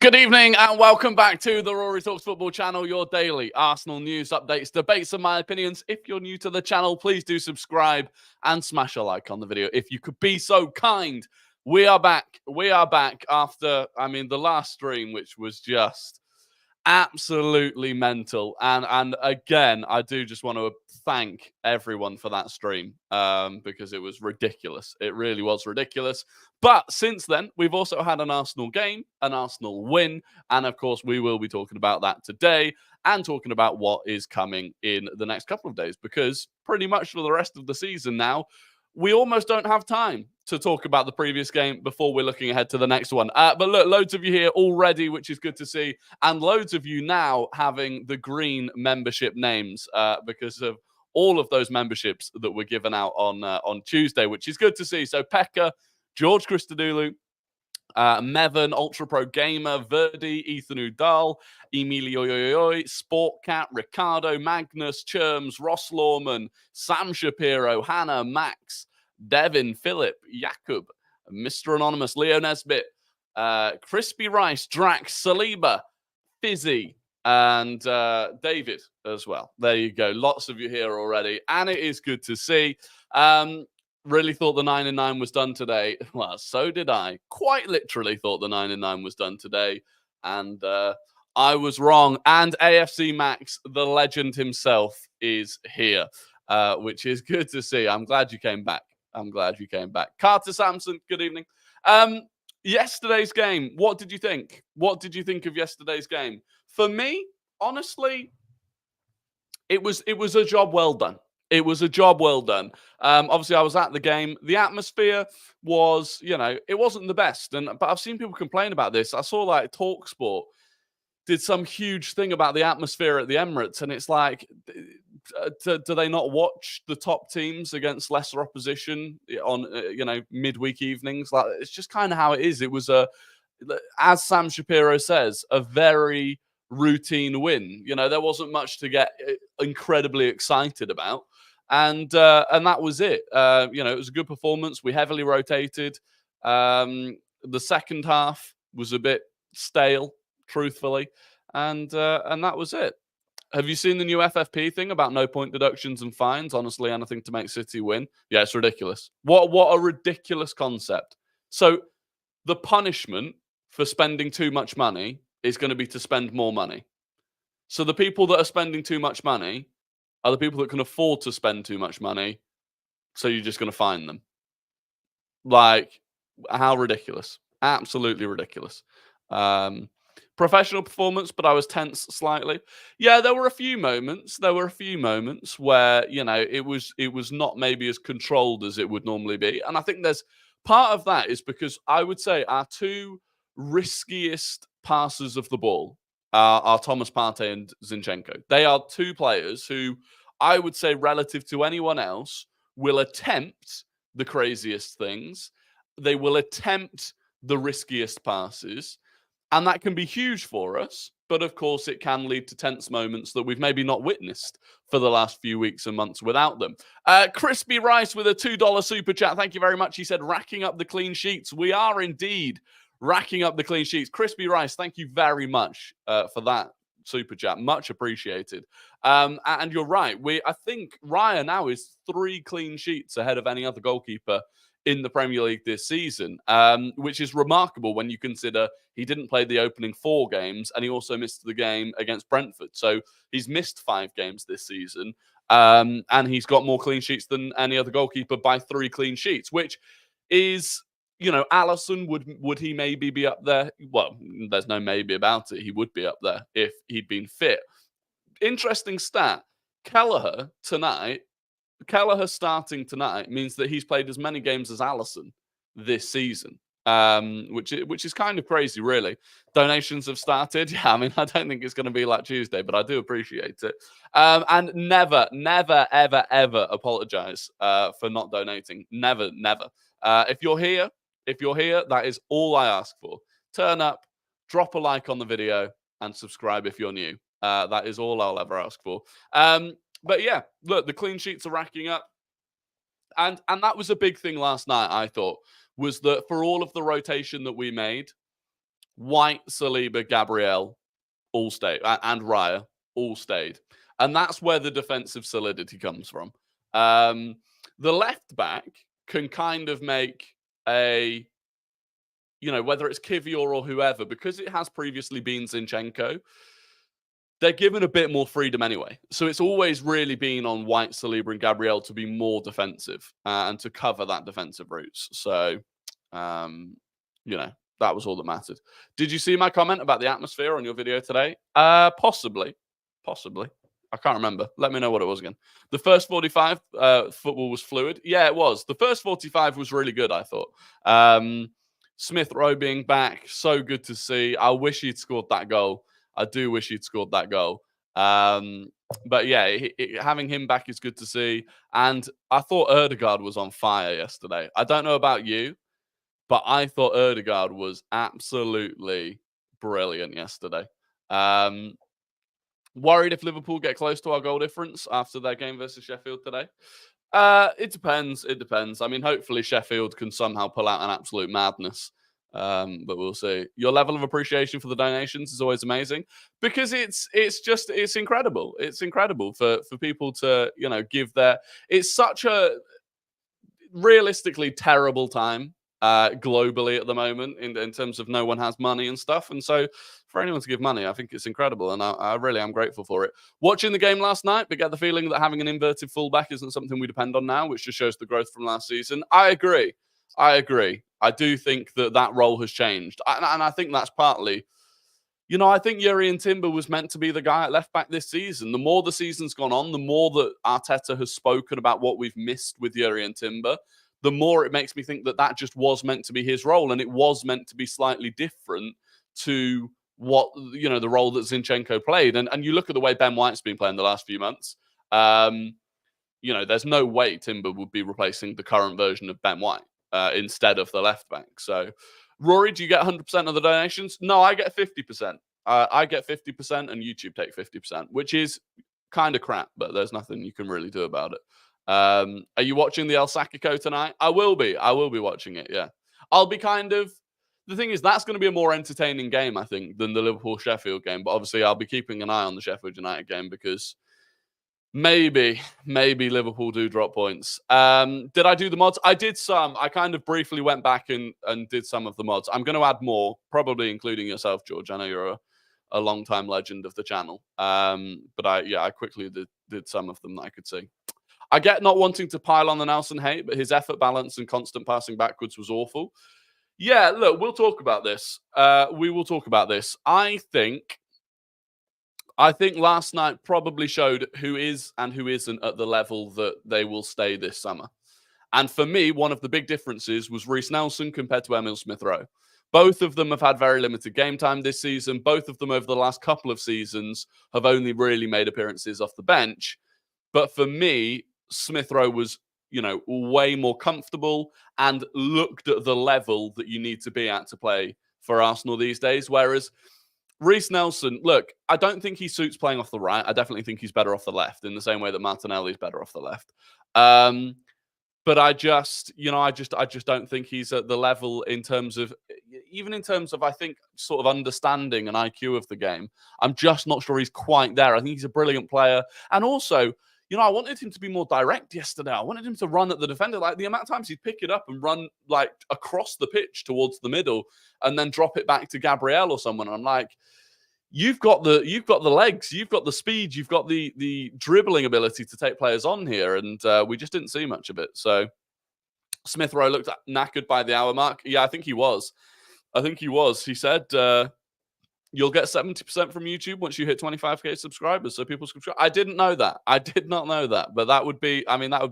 Good evening and welcome back to the Rory Talks Football channel, your daily Arsenal news updates, debates and my opinions. If you're new to the channel, please do subscribe and smash a like on the video if you could be so kind. We are back. We are back after, the last stream, which was just absolutely mental. And again, I do just want to thank everyone for that stream because it was ridiculous. It really was ridiculous. But since then, we've also had an Arsenal game, an Arsenal win, and of course, we will be talking about that today and talking about what is coming in the next couple of days because pretty much for the rest of the season now, we almost don't have time to talk about the previous game before we're looking ahead to the next one. But look, loads of you here already, which is good to see, and loads of you now having the green membership names because of all of those memberships that were given out on Tuesday, which is good to see. So Pekka, George Christodoulou, Mevan, Ultra Pro Gamer, Verdi, Ethan Udall, Emilio Yoyoy, Sportcat, Ricardo, Magnus, Cherms, Ross Lawman, Sam Shapiro, Hannah, Max, Devin, Philip, Jakub, Mr. Anonymous, Leo Nesbitt, Crispy Rice, Drax, Saliba, Fizzy, and David as well. There you go. Lots of you here already, and it is good to see. Really thought the 9 and 9 was done today. Well, so did I. Quite literally thought the 9 and 9 was done today. And I was wrong. And AFC Max, the legend himself, is here, which is good to see. I'm glad you came back. Carter Sampson, good evening. Yesterday's game, what did you think? What did you think of yesterday's game? For me, honestly, it was a job well done. It was a job well done. Obviously, I was at the game. The atmosphere was, it wasn't the best. But I've seen people complain about this. I saw like TalkSport did some huge thing about the atmosphere at the Emirates. And it's like, do they not watch the top teams against lesser opposition on, midweek evenings? Like, it's just kind of how it is. It was as Sam Shapiro says, a very routine win. There wasn't much to get incredibly excited about. And that was it. It was a good performance. We heavily rotated. The second half was a bit stale, truthfully. And that was it. Have you seen the new FFP thing about no point deductions and fines? Honestly, anything to make City win. Yeah, it's ridiculous. What a ridiculous concept. So the punishment for spending too much money is going to be to spend more money. So the people that are spending too much money are the people that can afford to spend too much money. So you're just going to fine them. Like, how ridiculous. Absolutely ridiculous. Professional performance, but I was tense slightly. Yeah, there were a few moments. Where, it was not maybe as controlled as it would normally be. And I think there's part of that is because I would say our two riskiest passers of the ball are Thomas Partey and Zinchenko. They are two players who I would say relative to anyone else will attempt the craziest things. They will attempt the riskiest passes. And that can be huge for us. But of course, it can lead to tense moments that we've maybe not witnessed for the last few weeks and months without them. Crispy Rice with a $2 super chat. Thank you very much. He said, racking up the clean sheets. We are indeed racking up the clean sheets. Crispy Rice, thank you very much for that super chat. Much appreciated. And you're right. I think Raya now is 3 clean sheets ahead of any other goalkeeper in the Premier League this season, which is remarkable when you consider he didn't play the opening 4 games and he also missed the game against Brentford. So he's missed 5 games this season, and he's got more clean sheets than any other goalkeeper by 3 clean sheets, which is, Alisson, would he maybe be up there? Well, there's no maybe about it. He would be up there if he'd been fit. Interesting stat. Kelleher starting tonight means that he's played as many games as Alisson this season, which is kind of crazy, really. Donations have started. Yeah, I don't think it's going to be like Tuesday, but I do appreciate it. And never, ever apologize for not donating. Never. If you're here, that is all I ask for. Turn up, drop a like on the video, and subscribe if you're new. That is all I'll ever ask for. But yeah, look, the clean sheets are racking up. And that was a big thing last night, I thought, was that for all of the rotation that we made, White, Saliba, Gabriel all stayed, and Raya all stayed. And that's where the defensive solidity comes from. The left back can kind of make a, whether it's Kivior or whoever, because it has previously been Zinchenko, they're given a bit more freedom anyway. So it's always really been on White, Saliba, and Gabriel to be more defensive and to cover that defensive routes. So, that was all that mattered. Did you see my comment about the atmosphere on your video today? Possibly. I can't remember. Let me know what it was again. The first 45, football was fluid. Yeah, it was. The first 45 was really good, I thought. Smith Rowe being back, so good to see. I wish he'd scored that goal. I do wish he'd scored that goal. But yeah, having him back is good to see. And I thought Ødegaard was on fire yesterday. I don't know about you, but I thought Ødegaard was absolutely brilliant yesterday. Worried if Liverpool get close to our goal difference after their game versus Sheffield today? It depends. I mean, hopefully Sheffield can somehow pull out an absolute madness. But we'll see. Your level of appreciation for the donations is always amazing because it's incredible. It's incredible for people to, give their... It's such a realistically terrible time globally at the moment in terms of no one has money and stuff. And so for anyone to give money, I think it's incredible. And I really am grateful for it. Watching the game last night, but get the feeling that having an inverted fullback isn't something we depend on now, which just shows the growth from last season. I agree. I do think that role has changed. And I think that's partly, I think Jurrien Timber was meant to be the guy at left back this season. The more the season's gone on, the more that Arteta has spoken about what we've missed with Jurrien Timber, the more it makes me think that just was meant to be his role. And it was meant to be slightly different to what, the role that Zinchenko played. And you look at the way Ben White's been playing the last few months, there's no way Timber would be replacing the current version of Ben White instead of the left back. So, Rory, do you get 100% of the donations? No, I get 50%. I get 50% and YouTube take 50%, which is kind of crap, but there's nothing you can really do about it. Are you watching the El Sacico tonight? I will be watching it, yeah. The thing is, that's going to be a more entertaining game, I think, than the Liverpool-Sheffield game. But obviously, I'll be keeping an eye on the Sheffield United game because maybe Liverpool do drop points. Did I do the mods? I did some. I kind of briefly went back and did some of the mods. I'm going to add more, probably including yourself, George. I know you're a long-time legend of the channel. But I quickly did some of them that I could see. I get not wanting to pile on the Nelson hate, but his effort balance and constant passing backwards was awful. Yeah, look, we'll talk about this. We will talk about this. I think last night probably showed who is and who isn't at the level that they will stay this summer. And for me, one of the big differences was Reiss Nelson compared to Emil Smith-Rowe. Both of them have had very limited game time this season. Both of them over the last couple of seasons have only really made appearances off the bench. But for me, Smith-Rowe was, way more comfortable and looked at the level that you need to be at to play for Arsenal these days. Whereas Reiss Nelson, look, I don't think he suits playing off the right. I definitely think he's better off the left in the same way that Martinelli's better off the left. But I just don't think he's at the level in terms of, I think, sort of understanding and IQ of the game. I'm just not sure he's quite there. I think he's a brilliant player. And also, I wanted him to be more direct yesterday. I wanted him to run at the defender. Like the amount of times he'd pick it up and run like across the pitch towards the middle and then drop it back to Gabriel or someone. And I'm like, you've got the legs, you've got the speed, you've got the dribbling ability to take players on here. And we just didn't see much of it. So Smith-Rowe looked knackered by the hour mark. Yeah, I think he was. He said, you'll get 70% from YouTube once you hit 25k subscribers. So people subscribe. I didn't know that. I did not know that. But that would be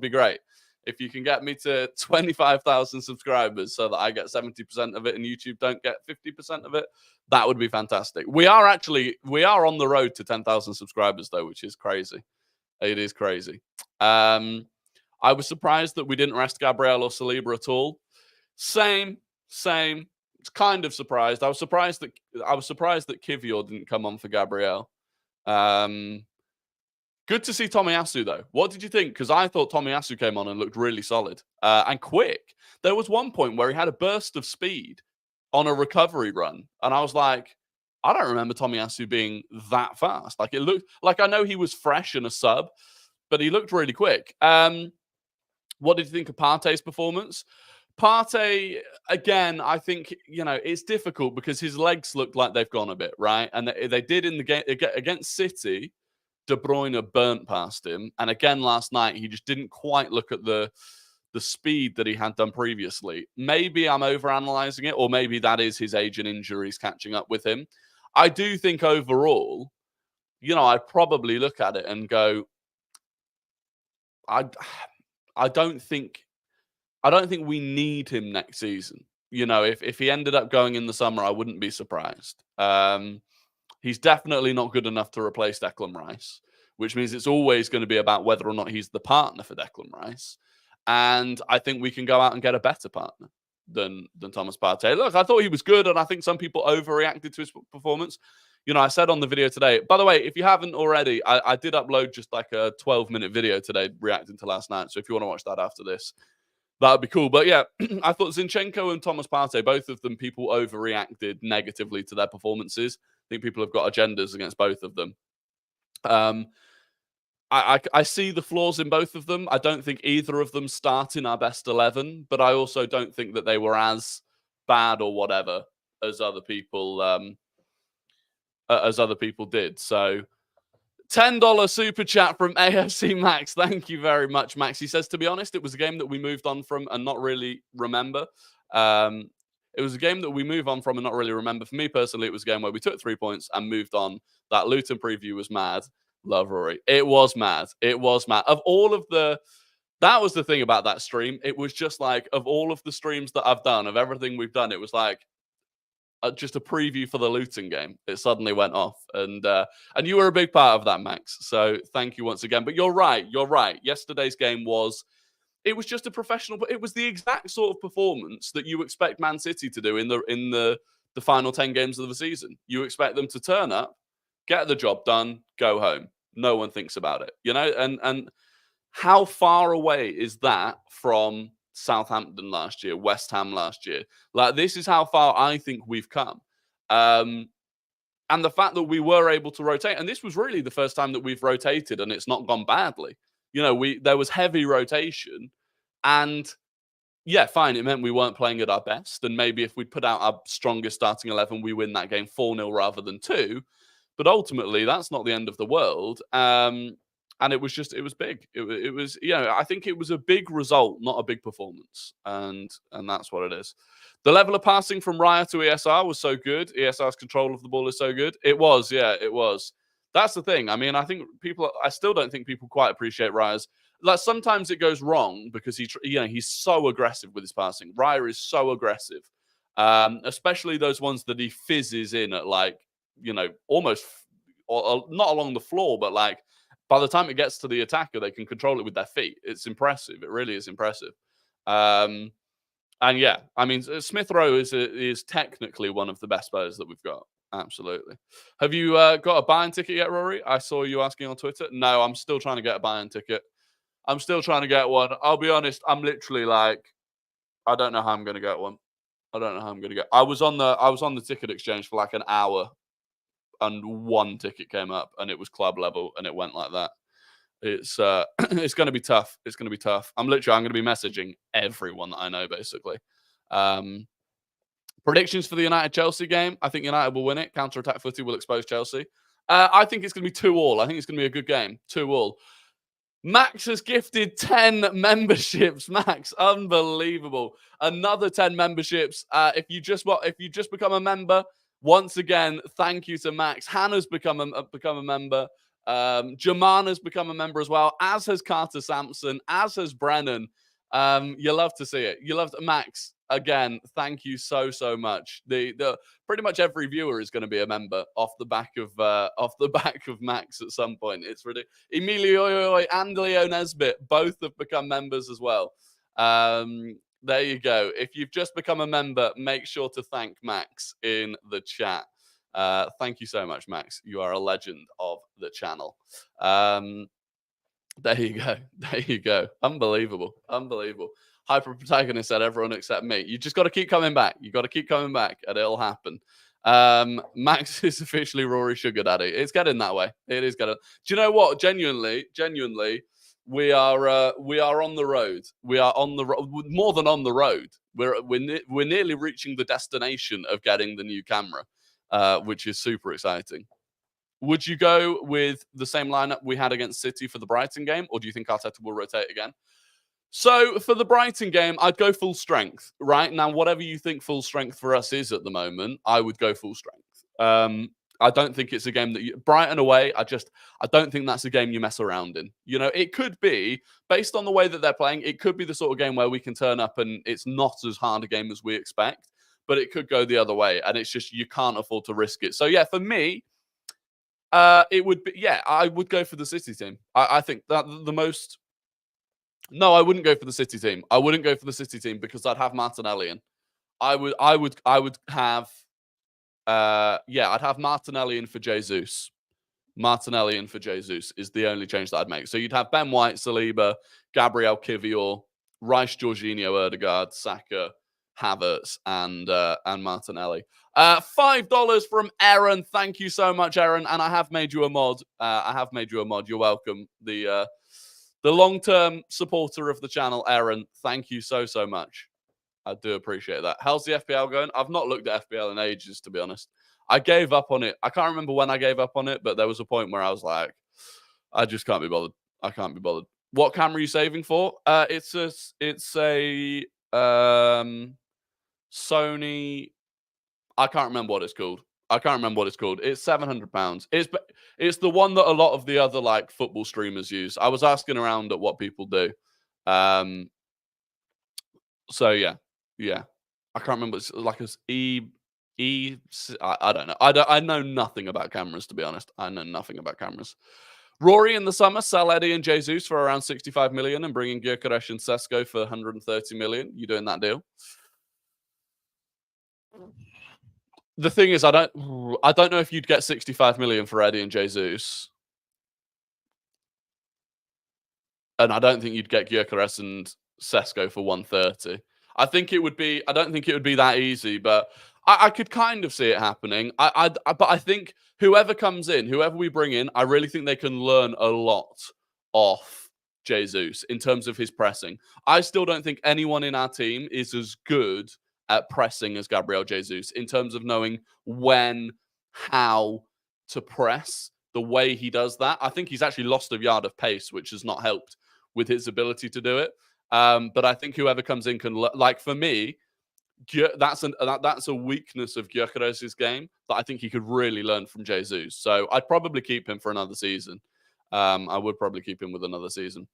great. If you can get me to 25,000 subscribers so that I get 70% of it and YouTube don't get 50% of it, that would be fantastic. We are on the road to 10,000 subscribers though, which is crazy. It is crazy. I was surprised that we didn't rest Gabriel or Saliba at all. Same. Kind of surprised. I was surprised that Kivior didn't come on for Gabriel. Good to see Tomiyasu though. What did you think? Because I thought Tomiyasu came on and looked really solid and quick. There was one point where he had a burst of speed on a recovery run. And I was like, I don't remember Tomiyasu being that fast. Like, it looked like, I know he was fresh and a sub, but he looked really quick. What did you think of Partey's performance? Partey, again, I think, it's difficult because his legs look like they've gone a bit, right? And they did in the game against City. De Bruyne burnt past him. And again, last night, he just didn't quite look at the speed that he had done previously. Maybe I'm overanalyzing it, or maybe that is his age and injuries catching up with him. I do think overall, I'd probably look at it and go, I don't think we need him next season. If he ended up going in the summer, I wouldn't be surprised. He's definitely not good enough to replace Declan Rice, which means it's always going to be about whether or not he's the partner for Declan Rice. And I think we can go out and get a better partner than Thomas Partey. Look, I thought he was good, and I think some people overreacted to his performance. I said on the video today, by the way, if you haven't already, I did upload just like a 12-minute video today reacting to last night. So if you want to watch that after this, that would be cool. But yeah, I thought Zinchenko and Thomas Partey, both of them, people overreacted negatively to their performances. I think people have got agendas against both of them. I see the flaws in both of them. I don't think either of them start in our best 11, but I also don't think that they were as bad or whatever as other people did. So $10 super chat from AFC Max. Thank you very much, Max. He says, to be honest, it was a game that we moved on from and not really remember. It was a game that we move on from and not really remember. For me personally, it was a game where we took 3 points and moved on. That Luton preview was mad. Love Rory. It was mad. It was mad. That was the thing about that stream. It was just like, of all of the streams that I've done, of everything we've done, it was like just a preview for the Luton game. It suddenly went off. And you were a big part of that, Max. So thank you once again. But you're right. Yesterday's game was just a professional, but it was the exact sort of performance that you expect Man City to do in the final 10 games of the season. You expect them to turn up, get the job done, go home. No one thinks about it, and how far away is that from Southampton last year, West Ham last year? Like, this is how far I think we've come. And the fact that we were able to rotate, and this was really the first time that we've rotated and it's not gone badly. There was heavy rotation, and yeah, fine, it meant we weren't playing at our best. And maybe if we'd put out our strongest starting 11, we win that game 4-0 rather than 2. But ultimately, that's not the end of the world. And it was big. It was, I think it was a big result, not a big performance. And that's what it is. The level of passing from Raya to ESR was so good. ESR's control of the ball is so good. It was, yeah, it was. That's the thing. I mean, I still don't think people quite appreciate Raya's. Like, sometimes it goes wrong because he's so aggressive with his passing. Raya is so aggressive, especially those ones that he fizzes in at, like, almost not along the floor, but like by the time it gets to the attacker, they can control it with their feet. It's impressive. It really is impressive. And yeah, I mean, Smith Rowe is technically one of the best players that we've got. Absolutely. Have you got a Bayern ticket yet, Rory? I saw you asking on Twitter. No, I'm still trying to get a Bayern ticket. I'm still trying to get one. I'll be honest, I'm literally like, I don't know how I'm going to get one. I was on the ticket exchange for like an hour, and one ticket came up, and it was club level, and it went like that. It's it's going to be tough. I'm going to be messaging everyone that I know, basically. Predictions for the United-Chelsea game. I think United will win it. Counter-attack footy will expose Chelsea. I think it's going to be 2-2. I think it's going to be a good game. 2-2. Max has gifted 10 memberships. Max, unbelievable. Another 10 memberships. If you just become a member, once again, thank you to Max. Hannah's become a member. Jamana's become a member as well, as has Carter Sampson, as has Brennan. You love to see it. Max, again, thank you so much. The pretty much every viewer is going to be a member off the back of Max at some point. It's ridiculous. Emilio and Leo Nesbitt both have become members as well. There you go. If you've just become a member, make sure to thank Max in the chat. Thank you so much, Max. You are a legend of the channel. There you go. Unbelievable. Hyper Protagonist said everyone except me. You just got to keep coming back. You got to keep coming back, and it'll happen. Max is officially Rory Sugar Daddy. It's getting that way. It is getting. Do you know what? Genuinely, we are on the road. We are on the road. More than on the road. We're nearly reaching the destination of getting the new camera, which is super exciting. Would you go with the same lineup we had against City for the Brighton game, or do you think Arteta will rotate again? So for the Brighton game, I'd go full strength, right? Now, whatever you think full strength for us is at the moment, I would go full strength. I don't think it's a game that Brighton away, I don't think that's a game you mess around in. You know, it could be, based on the way that they're playing, it could be the sort of game where we can turn up and it's not as hard a game as we expect, but it could go the other way. And it's just, you can't afford to risk it. So yeah, for me, it would be, yeah, I would go for the City team. I think that the most... No, I wouldn't go for the City team. I wouldn't go for the City team because I'd have Martinelli in. I would have, I'd have Martinelli in for Jesus. Martinelli in for Jesus is the only change that I'd make. So you'd have Ben White, Saliba, Gabriel Kivior, Rice, Jorginho, Ødegaard, Saka, Havertz, and Martinelli. $5 from Aaron. Thank you so much, Aaron. And I have made you a mod. You're welcome. The long-term supporter of the channel, Aaron, thank you so much. I do appreciate that. How's the FPL going? I've not looked at FPL in ages, to be honest. I gave up on it. I can't remember when I gave up on it, but there was a point where I was like, I just can't be bothered. I can't be bothered. What camera are you saving for? It's a Sony. I can't remember what it's called. It's £700. It's the one that a lot of the other like football streamers use. I was asking around at what people do. So yeah. I can't remember. It's like I don't know. I know nothing about cameras, to be honest. I know nothing about cameras. Rory in the summer, sell Eddie and Jesus for around 65 million and bring in Gyökeres and Sesko for 130 million. You doing that deal? The thing is, I don't know if you'd get 65 million for Eddie and Jesus. And I don't think you'd get Gyökeres and Sesko for 130. I don't think it would be that easy, but I could kind of see it happening. But I think whoever comes in, whoever we bring in, I really think they can learn a lot off Jesus in terms of his pressing. I still don't think anyone in our team is as good at pressing as Gabriel Jesus in terms of knowing when, how to press, the way he does that. I think he's actually lost a yard of pace, which has not helped with his ability to do it. But I think whoever comes in can, like for me, that's a weakness of Gyökeres' game that I think he could really learn from Jesus. So I'd probably keep him for another season. I would probably keep him with another season.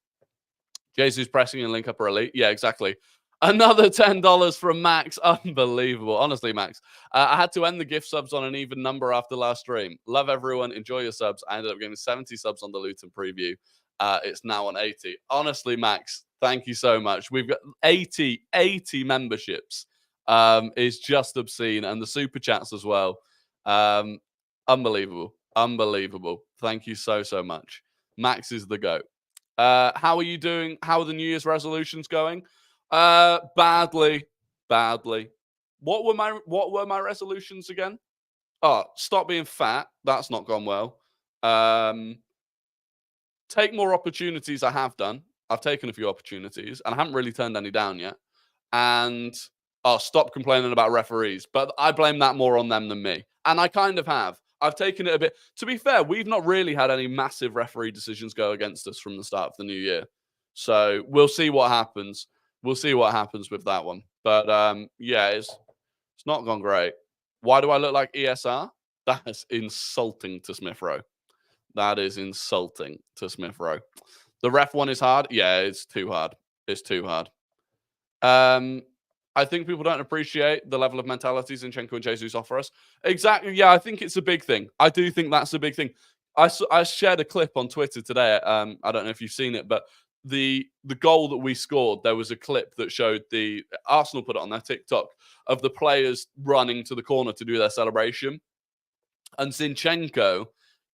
Jesus pressing and link up are elite. Yeah, exactly. Another $10 from Max. Unbelievable. Honestly, Max. I had to end the gift subs on an even number after last stream. Love everyone. Enjoy your subs. I ended up getting 70 subs on the Luton preview. It's now on 80. Honestly, Max, thank you so much. We've got 80 memberships. Is just obscene. And the super chats as well. Unbelievable. Thank you so much. Max is the GOAT. How are you doing? How are the New Year's resolutions going? Badly. What were my resolutions again? Oh, stop being fat. That's not gone well. Take more opportunities. I have done. I've taken a few opportunities and I haven't really turned any down yet. And stop complaining about referees. But I blame that more on them than me. And I kind of have. I've taken it a bit. To be fair, we've not really had any massive referee decisions go against us from the start of the new year. So we'll see what happens. We'll see what happens with that one. But yeah, it's not gone great. Why do I look like ESR? That's insulting to Smith Rowe. That is insulting to Smith Rowe. The ref one is hard. Yeah, it's too hard. I think people don't appreciate the level of mentality Zinchenko and Jesus offer us. Exactly. Yeah, I think it's a big thing. I do think that's a big thing. I shared a clip on Twitter today. I don't know if you've seen it, but the goal that we scored, there was a clip that showed the Arsenal put it on their TikTok of the players running to the corner to do their celebration. And Zinchenko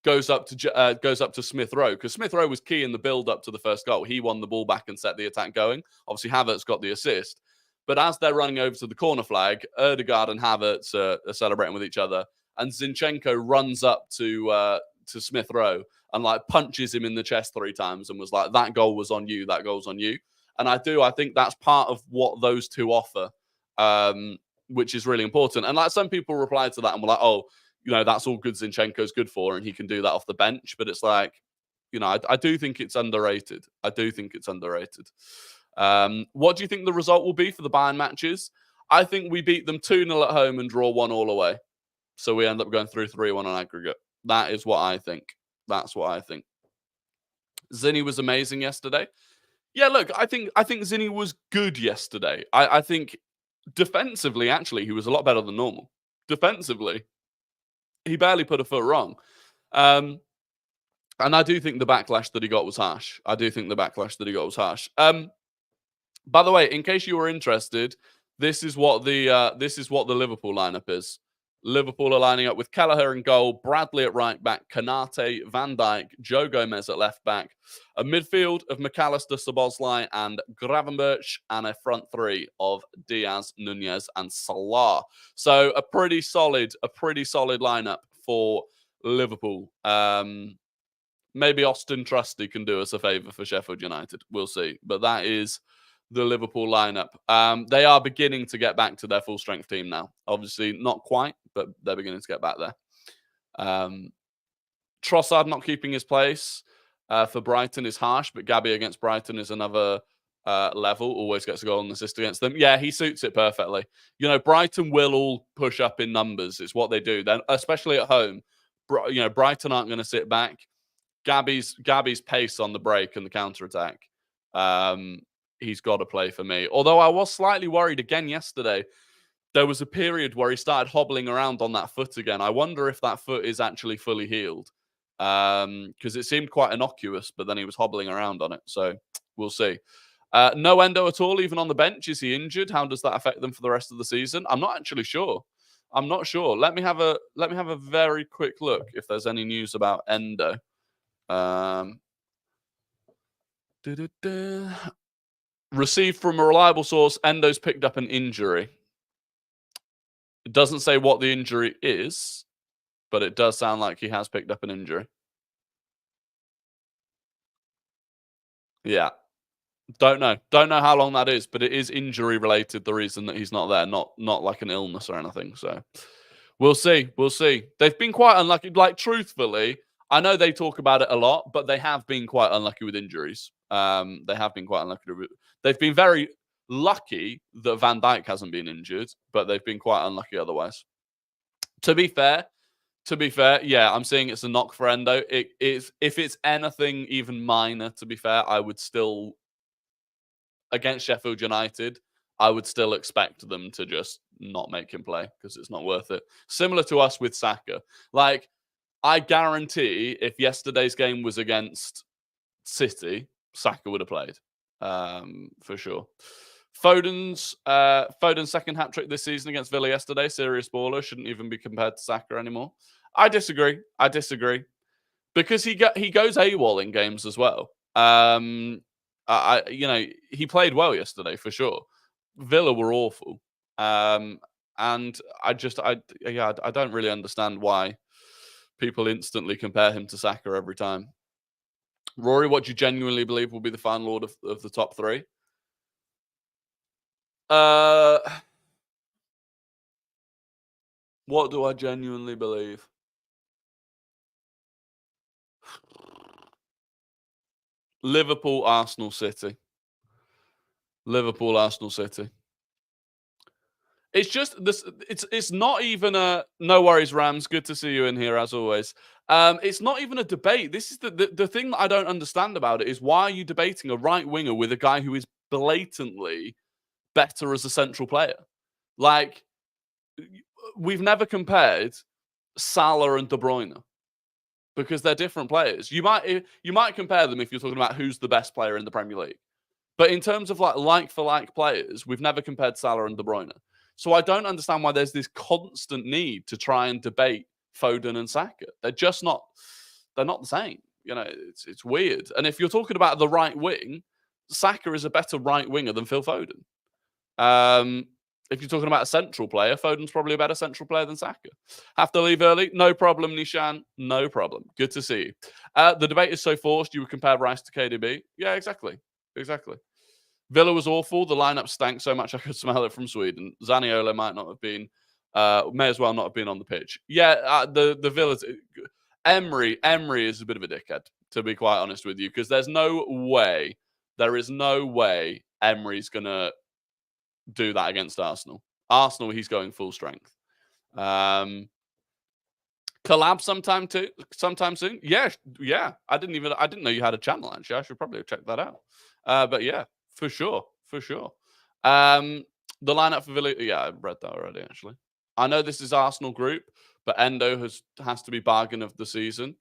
goes up to Smith Rowe, because Smith Rowe was key in the build up to the first goal. He won the ball back and set the attack going. Obviously, Havertz got the assist. But as they're running over to the corner flag, Ødegaard and Havertz are celebrating with each other, and Zinchenko runs up to Smith Rowe and like punches him in the chest 3 times and was like, "That goal was on you. That goal's on you." And I think that's part of what those two offer, which is really important. And like some people replied to that and were like, "Oh, that's all good Zinchenko's good for, and he can do that off the bench." But it's like, I do think it's underrated. I do think it's underrated. What do you think the result will be for the Bayern matches? I think we beat them 2-0 at home and draw 1-1 away. So we end up going through 3-1 on aggregate. That is what I think. That's what I think. Zinny was amazing yesterday. Yeah, look, I think Zinny was good yesterday. I think defensively, actually, he was a lot better than normal. Defensively, he barely put a foot wrong. And I do think the backlash that he got was harsh. By the way, in case you were interested, this is what the Liverpool lineup is. Liverpool are lining up with Kelleher in goal, Bradley at right back, Konate, Van Dijk, Joe Gomez at left back, a midfield of McAllister, Szoboszlai, and Gravenberch, and a front 3 of Diaz, Nunez, and Salah. So a pretty solid lineup for Liverpool. Maybe Austin Trusty can do us a favour for Sheffield United. We'll see. But that is the Liverpool lineup. They are beginning to get back to their full strength team now. Obviously, not quite, but they're beginning to get back there. Trossard not keeping his place for Brighton is harsh, but Gabby against Brighton is another level. Always gets a goal and assist against them. Yeah, he suits it perfectly. Brighton will all push up in numbers. It's what they do. Then, especially at home, Brighton aren't going to sit back. Gabby's pace on the break and the counter-attack. He's got to play for me. Although I was slightly worried again yesterday. There was a period where he started hobbling around on that foot again. I wonder if that foot is actually fully healed. Because it seemed quite innocuous, but then he was hobbling around on it. So we'll see. No Endo at all, even on the bench. Is he injured? How does that affect them for the rest of the season? I'm not actually sure. Let me have a very quick look if there's any news about Endo. Received from a reliable source, Endo's picked up an injury. It doesn't say what the injury is, but it does sound like he has picked up an injury. Yeah. Don't know how long that is, but it is injury related, the reason that he's not there, not like an illness or anything. So we'll see. They've been quite unlucky. Like, truthfully, I know they talk about it a lot, but they have been quite unlucky with injuries. They've been very lucky that Van Dijk hasn't been injured, but they've been quite unlucky otherwise. To be fair, yeah, I'm saying it's a knock for Endo. It is, if it's anything even minor, to be fair, I would still, against Sheffield United, I would still expect them to just not make him play because it's not worth it. Similar to us with Saka. Like, I guarantee if yesterday's game was against City, Saka would have played. For sure. Foden's second hat-trick this season against Villa yesterday, serious baller, shouldn't even be compared to Saka anymore. I disagree. Because he goes AWOL in games as well. He played well yesterday for sure. Villa were awful. And I don't really understand why people instantly compare him to Saka every time. Rory, what do you genuinely believe will be the final order of the top 3? What do I genuinely believe? Liverpool, Arsenal, City. It's just this. It's not even a no worries, Rams. Good to see you in here as always. It's not even a debate. This is the thing that I don't understand about it is why are you debating a right winger with a guy who is blatantly better as a central player? Like, we've never compared Salah and De Bruyne because they're different players. You might compare them if you're talking about who's the best player in the Premier League, but in terms of like for like players, we've never compared Salah and De Bruyne. So I don't understand why there's this constant need to try and debate Foden and Saka. They're just not they're not the same. It's weird. And if you're talking about the right wing, Saka is a better right winger than Phil Foden. If you're talking about a central player, Foden's probably a better central player than Saka. Have to leave early? No problem, Nishan. No problem. Good to see you. The debate is so forced. You would compare Rice to KDB. Yeah, exactly. Villa was awful. The lineup stank so much I could smell it from Sweden. Zaniolo may as well not have been on the pitch. Yeah, the Villa's Emery is a bit of a dickhead, to be quite honest with you, because there is no way Emery's gonna do that against Arsenal. He's going full strength. Collab sometime soon. Yeah. I didn't know you had a channel, actually. I should probably have checked that out. But yeah, for sure. The lineup for Villa. Yeah, I've read that already, actually. I know this is Arsenal group, but Endo has to be bargain of the season.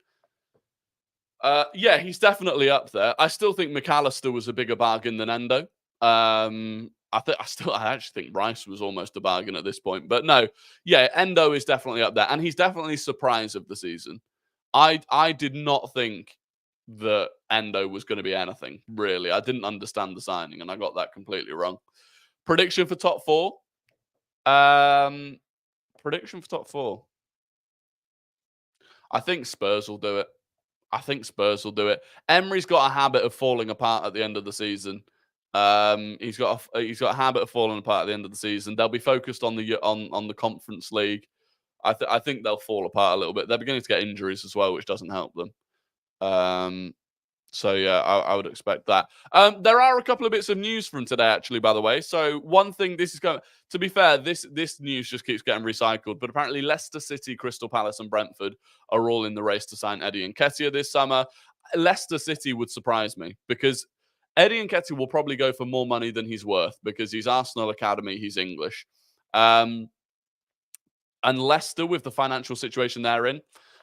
Yeah, he's definitely up there. I still think McAllister was a bigger bargain than Endo. I actually think Rice was almost a bargain at this point. But no, yeah, Endo is definitely up there. And he's definitely surprise of the season. I did not think that Endo was going to be anything, really. I didn't understand the signing, and I got that completely wrong. Prediction for top four? I think Spurs will do it. Emery's got a habit of falling apart at the end of the season. He's got a habit of falling apart at the end of the season. They'll be focused on the Conference League. I think they'll fall apart a little bit. They're beginning to get injuries as well, which doesn't help them. So yeah, I would expect that. There are a couple of bits of news from today, actually, by the way. So one thing, to be fair, this news just keeps getting recycled. But apparently, Leicester City, Crystal Palace, and Brentford are all in the race to sign Eddie Nketiah this summer. Leicester City would surprise me, because Eddie Nketiah will probably go for more money than he's worth, because he's Arsenal Academy, he's English. And Leicester, with the financial situation they're in,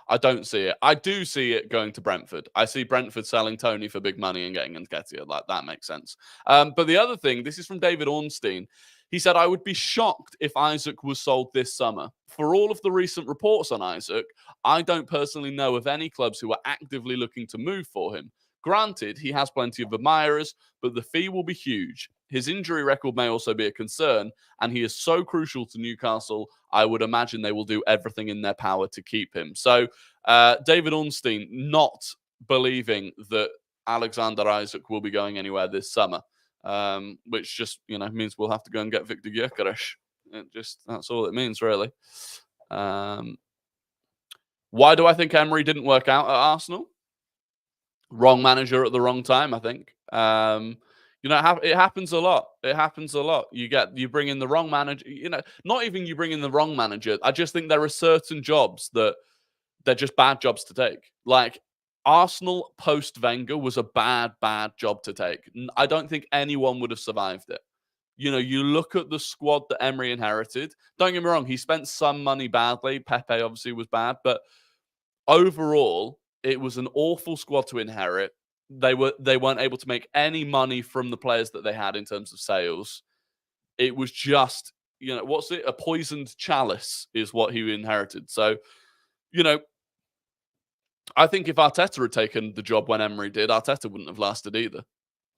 I don't see it. I do see it going to Brentford. I see Brentford selling Tony for big money and getting Nketiah. Like, that makes sense. But the other thing, this is from David Ornstein. He said, I would be shocked if Isaac was sold this summer. For all of the recent reports on Isaac, I don't personally know of any clubs who are actively looking to move for him. Granted, he has plenty of admirers, but the fee will be huge. His injury record may also be a concern, and he is so crucial to Newcastle, I would imagine they will do everything in their power to keep him. So, David Ornstein not believing that Alexander Isaac will be going anywhere this summer, which just means we'll have to go and get Victor Gyökeres. That's all it means, really. Why do I think Emery didn't work out at Arsenal? Wrong manager at the wrong time, I think. It happens a lot. You bring in the wrong manager. Not even you bring in the wrong manager. I just think there are certain jobs that they're just bad jobs to take. Like, Arsenal post Wenger was a bad job to take. I don't think anyone would have survived it. You look at the squad that Emery inherited. Don't get me wrong, he spent some money badly. Pepe obviously was bad, but overall, it was an awful squad to inherit. They weren't able to make any money from the players that they had in terms of sales. It was just, what's it? A poisoned chalice is what he inherited. So, I think if Arteta had taken the job when Emery did, Arteta wouldn't have lasted either.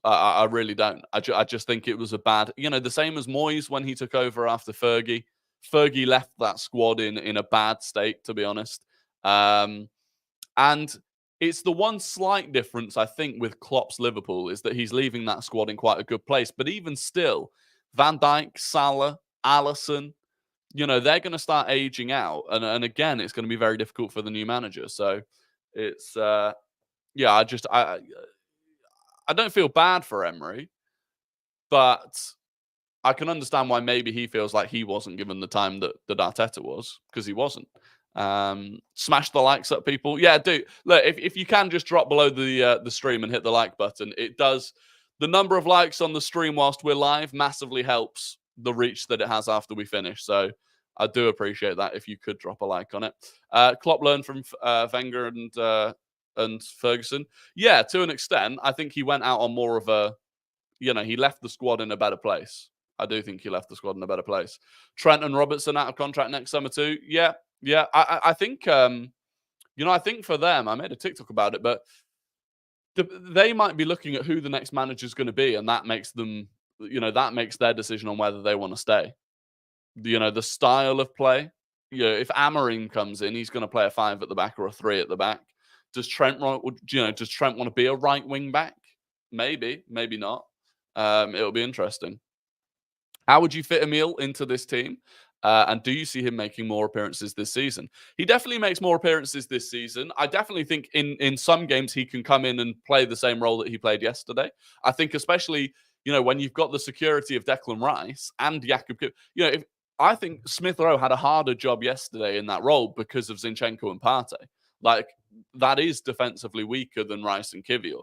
I really don't. I just think it was a bad, the same as Moyes when he took over after Fergie. Fergie left that squad in a bad state, to be honest. And it's the one slight difference, I think, with Klopp's Liverpool is that he's leaving that squad in quite a good place. But even still, Van Dijk, Salah, Alisson, they're going to start aging out. And again, it's going to be very difficult for the new manager. So it's, I don't feel bad for Emery, but I can understand why maybe he feels like he wasn't given the time that Arteta was, because he wasn't. Smash the likes up, people. Yeah, do look, if you can just drop below the stream and hit the like button. It does. The number of likes on the stream whilst we're live massively helps the reach that it has after we finish. So I do appreciate that if you could drop a like on it. Klopp learned from Wenger and Ferguson. Yeah, to an extent. I think he went out on more of a, he left the squad in a better place. I do think he left the squad in a better place. Trent and Robertson out of contract next summer too. Yeah. I think, I think for them, I made a TikTok about it, but they might be looking at who the next manager is going to be, and that makes them, that makes their decision on whether they want to stay. The style of play. If Amorim comes in, he's going to play a 5 at the back or a 3 at the back. Does Trent want to be a right wing back? Maybe, maybe not. It'll be interesting. How would you fit Emil into this team? And do you see him making more appearances this season? He definitely makes more appearances this season. I definitely think in some games he can come in and play the same role that he played yesterday. I think especially, when you've got the security of Declan Rice and Jakub, I think Smith Rowe had a harder job yesterday in that role because of Zinchenko and Partey. Like, that is defensively weaker than Rice and Kivior.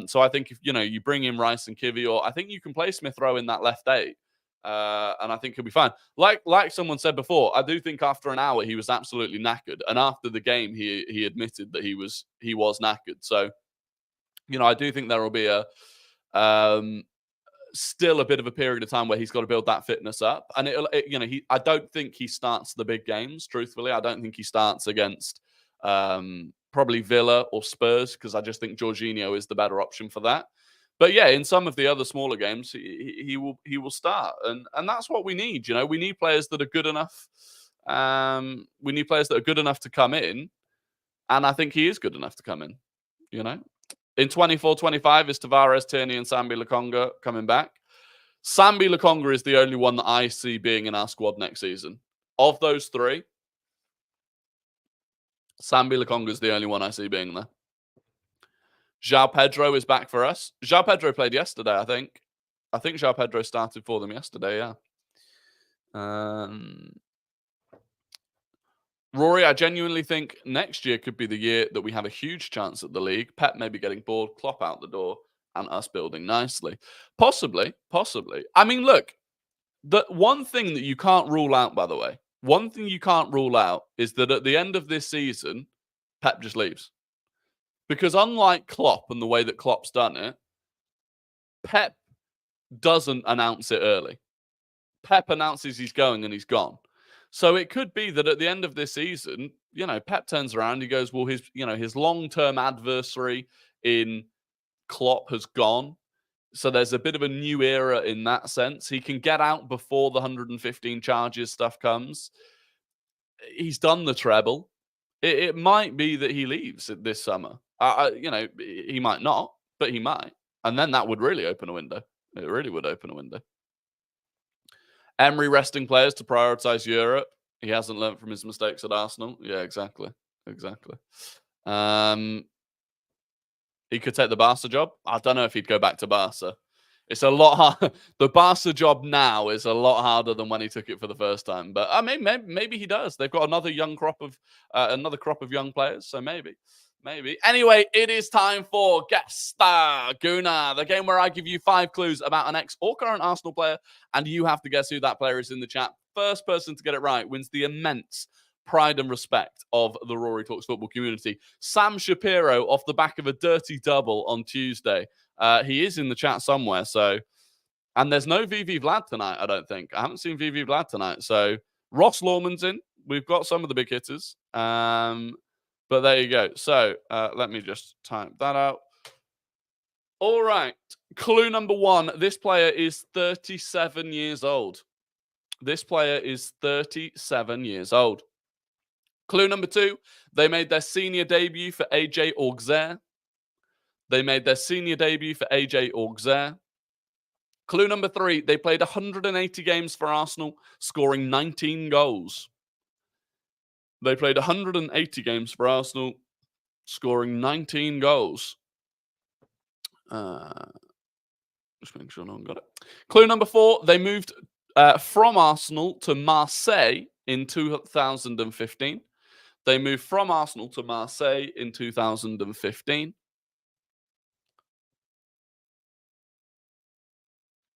So I think if, you bring in Rice and Kivior, I think you can play Smith Rowe in that left 8. And I think he'll be fine. Like someone said before, I do think after an hour he was absolutely knackered. And after the game, he admitted that he was knackered. So, I do think there will be still a bit of a period of time where he's got to build that fitness up. And I don't think he starts the big games. Truthfully, I don't think he starts against probably Villa or Spurs, because I just think Jorginho is the better option for that. But yeah, in some of the other smaller games, he will start, and that's what we need. We need players that are good enough. We need players that are good enough to come in, and I think he is good enough to come in. In 24-25 is Tavares, Tierney, and Sambi Lokonga coming back. Sambi Lokonga is the only one that I see being in our squad next season. Of those 3, Sambi Lokonga is the only one I see being there. João Pedro is back for us. João Pedro played yesterday, I think. I think João Pedro started for them yesterday, yeah. Rory, I genuinely think next year could be the year that we have a huge chance at the league. Pep maybe getting bored, Klopp out the door, and us building nicely. Possibly. I mean, look, the one thing that you can't rule out, by the way, is that at the end of this season, Pep just leaves. Because unlike Klopp and the way that Klopp's done it, Pep doesn't announce it early. Pep announces he's going and he's gone. So it could be that at the end of this season, Pep turns around, he goes, well, his long-term adversary in Klopp has gone. So there's a bit of a new era in that sense. He can get out before the 115 charges stuff comes. He's done the treble. It might be that he leaves this summer. He might not, but he might. And then that would really open a window. It really would open a window. Emery resting players to prioritise Europe. He hasn't learnt from his mistakes at Arsenal. Yeah, exactly. He could take the Barca job. I don't know if he'd go back to Barca. It's a lot hard. The Barca job now is a lot harder than when he took it for the first time. But I mean, maybe he does. They've got another crop of young players. So maybe. Anyway, it is time for Guess the Guna, the game where I give you 5 clues about an ex or current Arsenal player, and you have to guess who that player is in the chat. First person to get it right wins the immense pride and respect of the Rory Talks Football community. Sam Shapiro off the back of a dirty double on Tuesday. He is in the chat somewhere. And there's no VV Vlad tonight, I don't think. I haven't seen VV Vlad tonight. So Ross Lawman's in. We've got some of the big hitters. But there you go. So let me just type that out. All right. Clue number 1. This player is 37 years old. Clue number 2. They made their senior debut for AJ Auxerre. Clue number 3. They played 180 games for Arsenal, scoring 19 goals. They played 180 games for Arsenal, scoring 19 goals. Just making sure no one got it. Clue number 4. They moved from Arsenal to Marseille in 2015.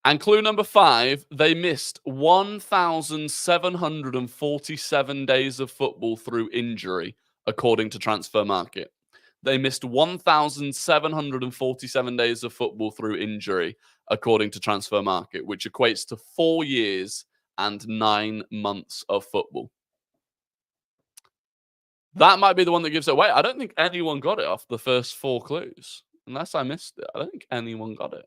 And clue number 5, they missed 1,747 days of football through injury, according to Transfer Market. They missed 1,747 days of football through injury, according to Transfer Market, which equates to 4 years and 9 months of football. That might be the one that gives it away. I don't think anyone got it off the first 4 clues. Unless I missed it. I don't think anyone got it.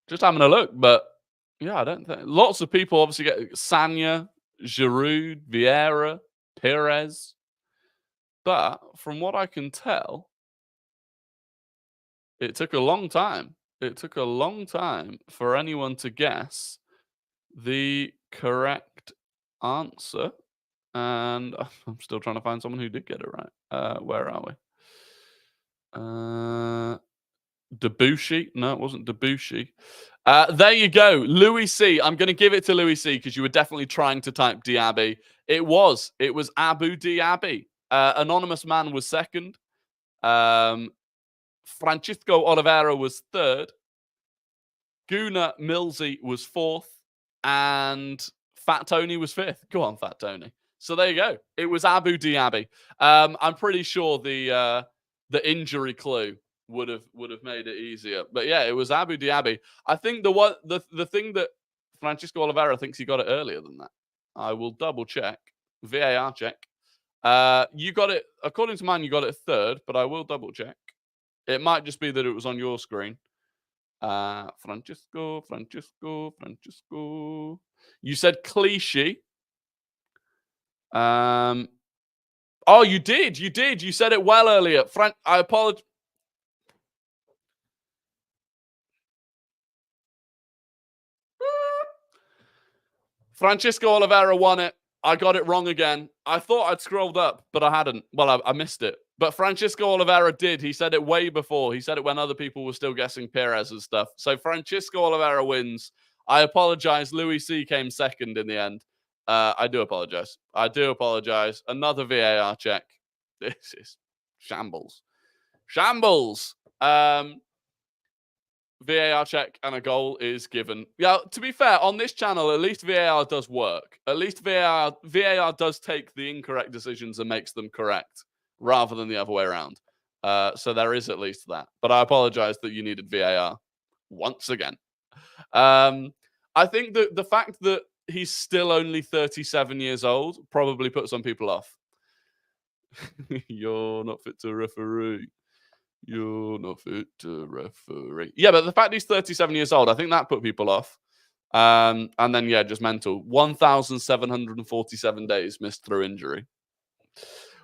Just having a look, but yeah, I don't think. Lots of people obviously get Sanya, Giroud, Vieira, Perez. But from what I can tell, it took a long time. It took a long time for anyone to guess the correct answer. And I'm still trying to find someone who did get it right. Where are we? Debussy? No, it wasn't Debussy. There you go. Louis C. I'm going to give it to Louis C because you were definitely trying to type Diaby. It was Abu Diaby. Anonymous Man was second. Francisco Oliveira was third. Guna Millsy was fourth. And Fat Tony was fifth. Go on, Fat Tony. So there you go. It was Abu Diaby. I'm pretty sure the injury clue would have made it easier. But yeah, it was Abu Diaby. I think the thing that Francisco Oliveira thinks he got it earlier than that. I will double check. VAR check. You got it, according to mine, you got it third, but I will double check. It might just be that it was on your screen. Francisco. You said Clichy. Oh, you did. You said it well earlier. I apologize. Francisco Oliveira won it. I got it wrong again. I thought I'd scrolled up, but I hadn't. Well, I missed it. But Francisco Oliveira did. He said it way before. He said it when other people were still guessing Perez and stuff. So Francisco Oliveira wins. I apologize. Louis C came second in the end. I do apologize. Another VAR check. This is shambles. VAR check and a goal is given. Yeah, to be fair, on this channel, at least VAR does work. At least VAR does take the incorrect decisions and makes them correct, rather than the other way around. So there is at least that. But I apologize that you needed VAR once again. I think that the fact that he's still only 37 years old probably put some people off. You're not fit to referee. You're not fit to referee. Yeah, but the fact he's 37 years old, I think that put people off. And then, yeah, just mental. 1,747 days missed through injury.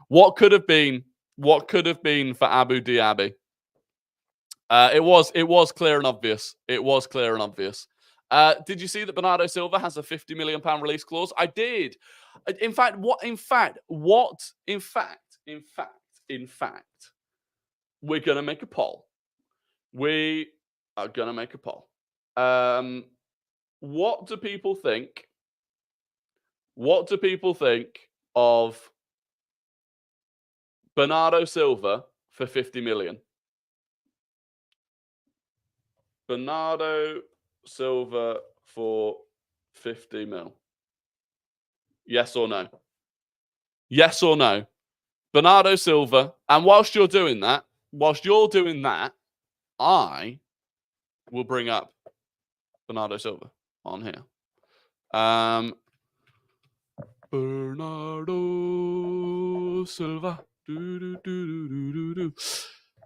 What could have been for Abu Diaby? It was clear and obvious. Did you see that Bernardo Silva has a £50 million release clause? I did. In fact, we're going to make a poll. We are going to make a poll. What do people think? What do people think of Bernardo Silva for 50 million? Bernardo Silva for 50 mil. Yes or no? Yes or no? Bernardo Silva. And whilst you're doing that, I will bring up Bernardo Silva on here. Bernardo Silva.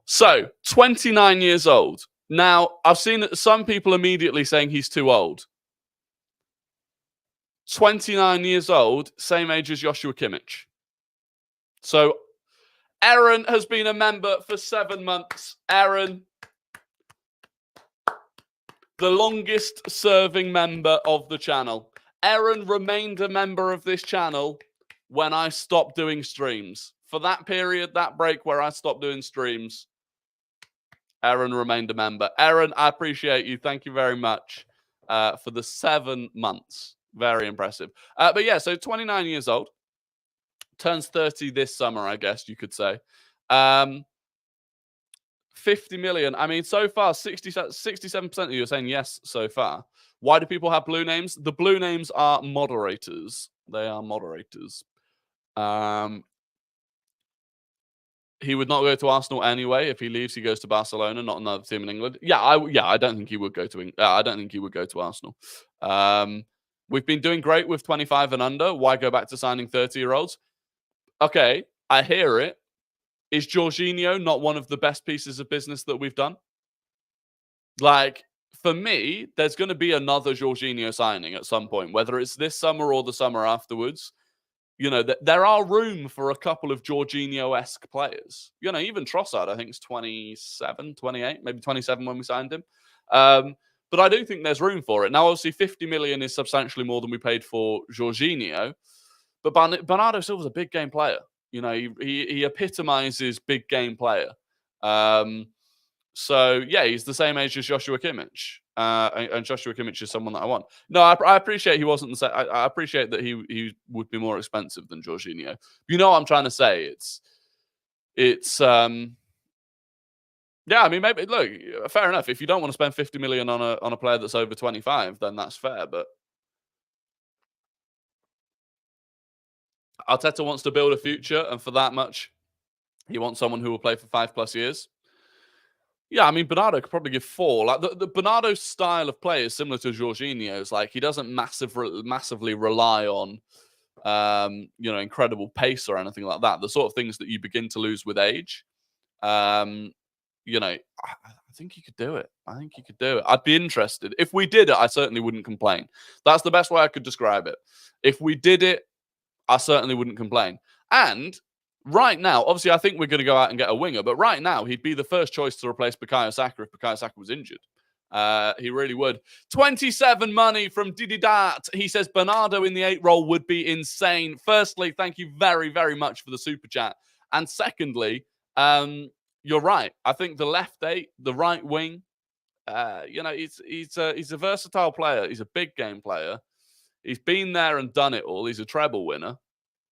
So, 29 years old. Now, I've seen some people immediately saying he's too old. 29 years old, same age as Joshua Kimmich. So, Aaron has been a member for 7 months. Aaron, the longest serving member of the channel. Aaron remained a member of this channel when I stopped doing streams. For that period, that break where I stopped doing streams, Aaron remained a member. Aaron, I appreciate you. Thank you very much for the 7 months. Very impressive. But yeah, so 29 years old. Turns 30 this summer, I guess you could say. 50 million. I mean, so far, 67% of you are saying yes so far. Why do people have blue names? The blue names are moderators. They are moderators. He would not go to Arsenal anyway. If he leaves, he goes to Barcelona, not another team in England. Yeah, I don't think he would go to. I don't think he would go to Arsenal. We've been doing great with 25 and under. Why go back to signing 30-year-olds? Okay, I hear it. Is Jorginho not one of the best pieces of business that we've done? Like, for me, there's going to be another Jorginho signing at some point, whether it's this summer or the summer afterwards. You know, there are room for a couple of Jorginho-esque players. You know, even Trossard, I think, is 27, 28, maybe 27 when we signed him. But I do think there's room for it. Now, obviously, 50 million is substantially more than we paid for Jorginho. But Bernardo Silva's a big game player. You know, he epitomizes big game player. So, yeah, he's the same age as Joshua Kimmich. And Joshua Kimmich is someone that I want. No, I appreciate he wasn't the same. I appreciate that he would be more expensive than Jorginho. You know what I'm trying to say? Yeah, I mean, maybe, look, fair enough. If you don't want to spend 50 million on a player that's over 25, then that's fair. But Arteta wants to build a future, and for that much, he wants someone who will play for 5+ years. Yeah, I mean, Bernardo could probably give 4. Like the Bernardo's style of play is similar to Jorginho's. Like, he doesn't massively rely on, you know, incredible pace or anything like that. The sort of things that you begin to lose with age. You know, I think he could do it. I think he could do it. I'd be interested. If we did it, I certainly wouldn't complain. That's the best way I could describe it. If we did it, I certainly wouldn't complain. And right now, obviously, I think we're going to go out and get a winger. But right now, he'd be the first choice to replace Bukayo Saka if Bukayo Saka was injured. He really would. 27 money from Dididat. He says Bernardo in the 8 role would be insane. Firstly, thank you very, very much for the super chat. And secondly, you're right. I think the left 8, the right wing, you know, he's a versatile player. He's a big game player. He's been there and done it all. He's a treble winner.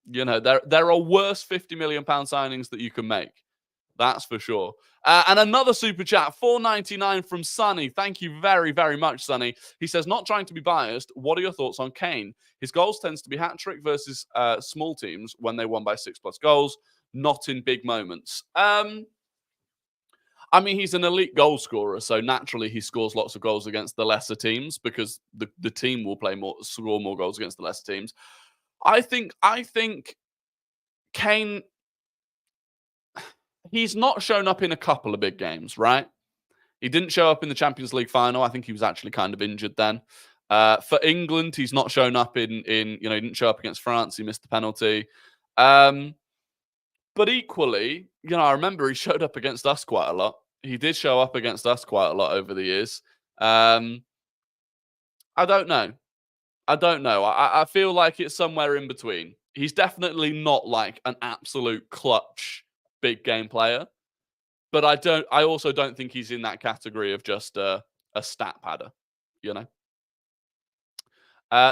You know, there are worse 50 million pound signings that you can make. That's for sure. And another super chat, 4.99 from Sonny. Thank you very, very much, Sonny. He says, not trying to be biased, what are your thoughts on Kane? His goals tends to be hat-trick versus small teams when they won by 6+ goals, not in big moments. I mean, he's an elite goal scorer, so naturally he scores lots of goals against the lesser teams because the team will score more goals against the lesser teams. I think Kane, he's not shown up in a couple of big games, right? He didn't show up in the Champions League final. I think he was actually kind of injured then. For England, he's not shown up in you know, he didn't show up against France. He missed the penalty. But equally, you know, I remember he showed up against us quite a lot. He did show up against us quite a lot over the years. I don't know. I feel like it's somewhere in between. He's definitely not like an absolute clutch big game player. But I also don't think he's in that category of just a stat padder, you know?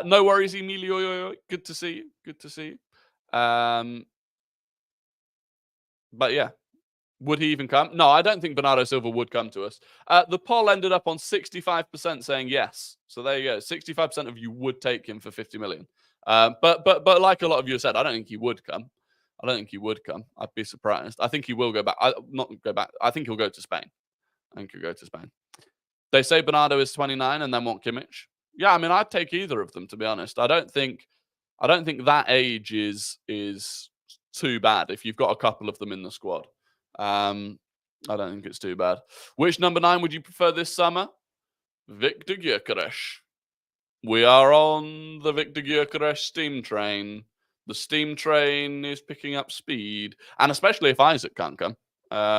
No worries, Emilio. Good to see you. Good to see you. But yeah, would he even come? No, I don't think Bernardo Silva would come to us. The poll ended up on 65% saying yes. So there you go. 65% of you would take him for 50 million. But like a lot of you said, I don't think he would come. I'd be surprised. I think he will go back. Not go back. I think he'll go to Spain. They say Bernardo is 29 and then want Kimmich. Yeah, I mean, I'd take either of them, to be honest. I don't think that age is too bad if you've got a couple of them in the squad. I don't think it's too bad. Which number 9 would you prefer this summer? Victor Gyökeres. We are on the Victor Gyökeres steam train. The steam train is picking up speed. And especially if Isaac can't come.